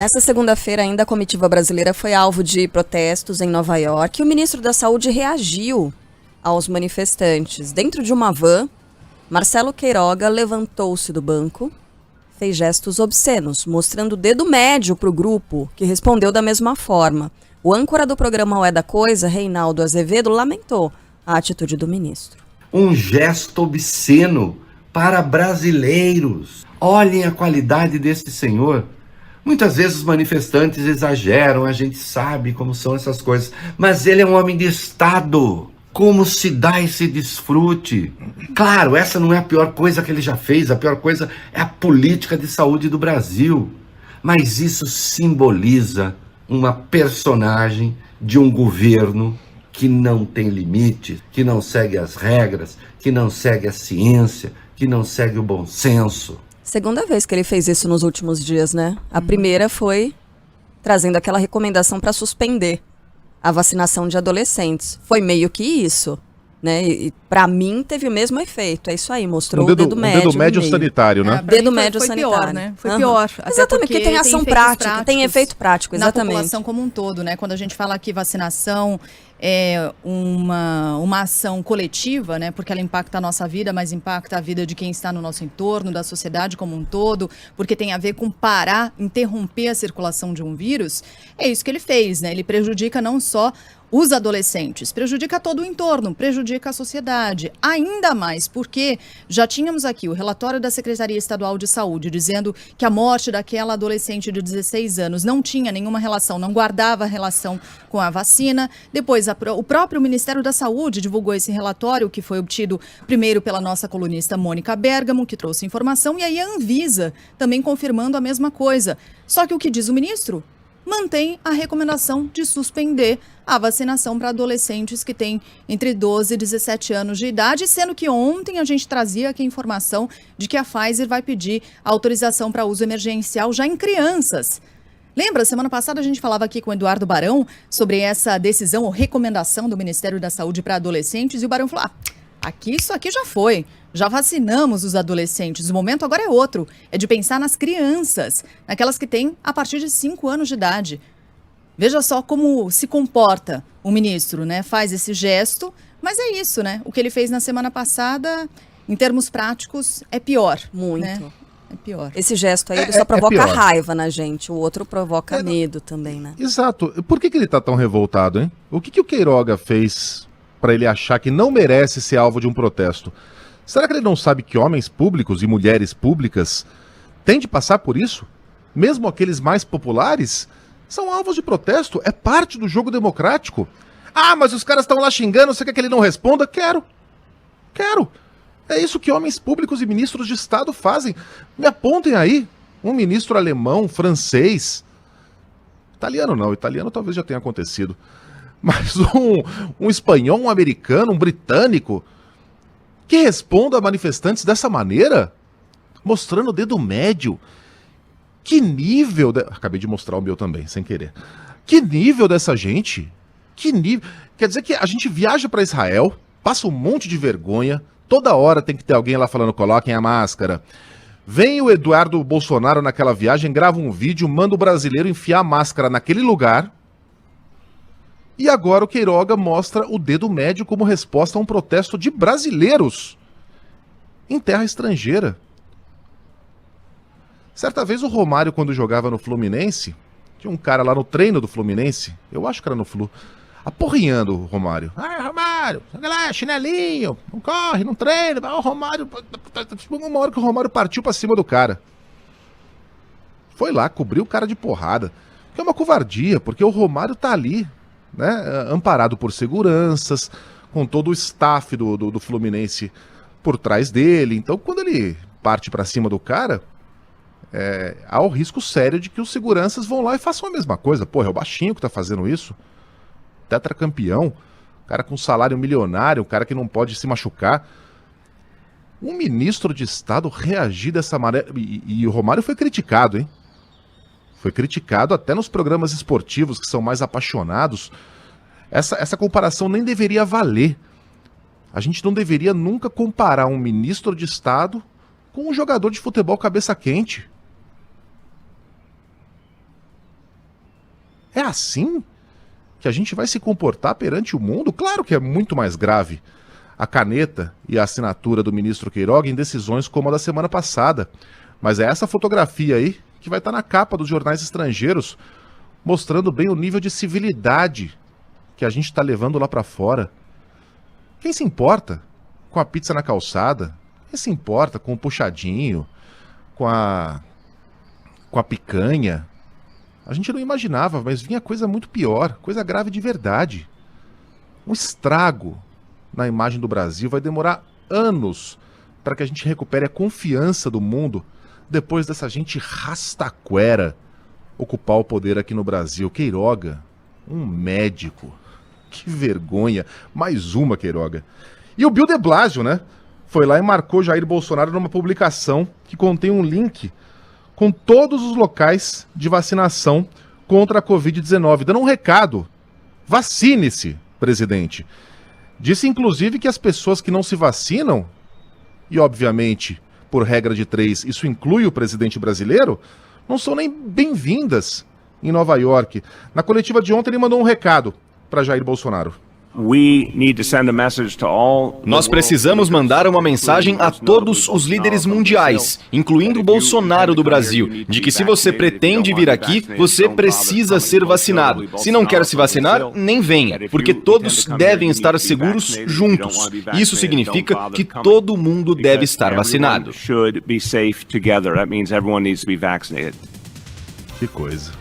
Nessa segunda-feira, ainda a comitiva brasileira foi alvo de protestos em Nova York e o ministro da Saúde reagiu aos manifestantes. Dentro de uma van, Marcelo Queiroga levantou-se do banco, fez gestos obscenos, mostrando o dedo médio para o grupo, que respondeu da mesma forma. O âncora do programa O É da Coisa, Reinaldo Azevedo, lamentou a atitude do ministro. Um gesto obsceno para brasileiros. Olhem a qualidade deste senhor. Muitas vezes os manifestantes exageram, a gente sabe como são essas coisas, mas ele é um homem de Estado. Como se dá esse desfrute? Claro, essa não é a pior coisa que ele já fez, a pior coisa é a política de saúde do Brasil. Mas isso simboliza uma personagem de um governo que não tem limites, que não segue as regras, que não segue a ciência, que não segue o bom senso. Segunda vez que ele fez isso nos últimos dias, né? A primeira foi trazendo aquela recomendação para suspender a vacinação de adolescentes. Foi meio que isso, né? E para mim teve o mesmo efeito. É isso aí, mostrou o dedo médio. O dedo médio sanitário, né? Dedo médio foi sanitário. Pior, né? Foi pior. Exatamente, porque tem ação prática, tem efeito prático, exatamente. Na população como um todo, né? Quando a gente fala que vacinação é uma ação coletiva, né? Porque ela impacta a nossa vida, mas impacta a vida de quem está no nosso entorno, da sociedade como um todo, porque tem a ver com parar, interromper a circulação de um vírus. É isso que ele fez, né? Ele prejudica não só os adolescentes, prejudica todo o entorno, prejudica a sociedade, ainda mais porque já tínhamos aqui o relatório da Secretaria Estadual de Saúde dizendo que a morte daquela adolescente de 16 anos não tinha nenhuma relação, não guardava relação com a vacina. Depois, o próprio Ministério da Saúde divulgou esse relatório, que foi obtido primeiro pela nossa colunista Mônica Bergamo, que trouxe informação, e aí a Anvisa também confirmando a mesma coisa. Só que o que diz o ministro? Mantém a recomendação de suspender a vacinação para adolescentes que têm entre 12 e 17 anos de idade, sendo que ontem a gente trazia aqui a informação de que a Pfizer vai pedir autorização para uso emergencial já em crianças. Lembra, semana passada a gente falava aqui com o Eduardo Barão sobre essa decisão ou recomendação do Ministério da Saúde para adolescentes, e o Barão falou, isso aqui já foi. Já vacinamos os adolescentes, o momento agora é outro, é de pensar nas crianças, naquelas que têm a partir de 5 anos de idade. Veja só como se comporta o ministro, né? Faz esse gesto, mas é isso, né? O que ele fez na semana passada, em termos práticos, é pior. Muito. Né? É pior. Esse gesto aí ele só provoca raiva na gente, o outro provoca medo também, né? Exato. Por que ele tá tão revoltado, hein? O que o Queiroga fez para ele achar que não merece ser alvo de um protesto? Será que ele não sabe que homens públicos e mulheres públicas têm de passar por isso? Mesmo aqueles mais populares são alvos de protesto, é parte do jogo democrático. Mas os caras estão lá xingando, você quer que ele não responda? Quero. É isso que homens públicos e ministros de Estado fazem. Me apontem aí um ministro alemão, francês, italiano não, italiano talvez já tenha acontecido, mas um espanhol, um americano, um britânico, que responda a manifestantes dessa maneira, mostrando o dedo médio. Que nível... Acabei de mostrar o meu também, sem querer. Que nível dessa gente? Que nível... Quer dizer que a gente viaja para Israel, passa um monte de vergonha, toda hora tem que ter alguém lá falando, coloquem a máscara. Vem o Eduardo Bolsonaro naquela viagem, grava um vídeo, manda o brasileiro enfiar a máscara naquele lugar. E agora o Queiroga mostra o dedo médio como resposta a um protesto de brasileiros em terra estrangeira. Certa vez o Romário, quando jogava no Fluminense, tinha um cara lá no treino do Fluminense, eu acho que era no Flu, aporrinhando o Romário. Romário, chinelinho, não corre, não treina. O Romário, uma hora que o Romário partiu pra cima do cara. Foi lá, cobriu o cara de porrada. Que é uma covardia, porque o Romário tá ali, né, amparado por seguranças, com todo o staff do Fluminense por trás dele. Então, quando ele parte pra cima do cara, há o risco sério de que os seguranças vão lá e façam a mesma coisa. Pô, é o baixinho que tá fazendo isso. Tetracampeão, cara com salário milionário, um cara que não pode se machucar. Um ministro de Estado reagir dessa maneira... E o Romário foi criticado, hein? Foi criticado até nos programas esportivos, que são mais apaixonados. Essa comparação nem deveria valer. A gente não deveria nunca comparar um ministro de Estado com um jogador de futebol cabeça quente. É assim que a gente vai se comportar perante o mundo? Claro que é muito mais grave a caneta e a assinatura do ministro Queiroga em decisões como a da semana passada. Mas é essa fotografia aí que vai estar na capa dos jornais estrangeiros, mostrando bem o nível de civilidade que a gente está levando lá para fora. Quem se importa com a pizza na calçada? Quem se importa com o puxadinho, com a picanha? A gente não imaginava, mas vinha coisa muito pior, coisa grave de verdade. Um estrago na imagem do Brasil vai demorar anos para que a gente recupere a confiança do mundo depois dessa gente rastaquera ocupar o poder aqui no Brasil. Queiroga, um médico. Que vergonha. Mais uma, Queiroga. E o Bill de Blasio, né? Foi lá e marcou Jair Bolsonaro numa publicação que contém um link com todos os locais de vacinação contra a Covid-19, dando um recado. Vacine-se, presidente. Disse, inclusive, que as pessoas que não se vacinam, e obviamente, por regra de 3, isso inclui o presidente brasileiro, não são nem bem-vindas em Nova York. Na coletiva de ontem, ele mandou um recado para Jair Bolsonaro. Nós precisamos mandar uma mensagem a todos os líderes mundiais, incluindo Bolsonaro do Brasil, de que se você pretende vir aqui, você precisa ser vacinado. Se não quer se vacinar, nem venha, porque todos devem estar seguros juntos. Isso significa que todo mundo deve estar vacinado. Que coisa.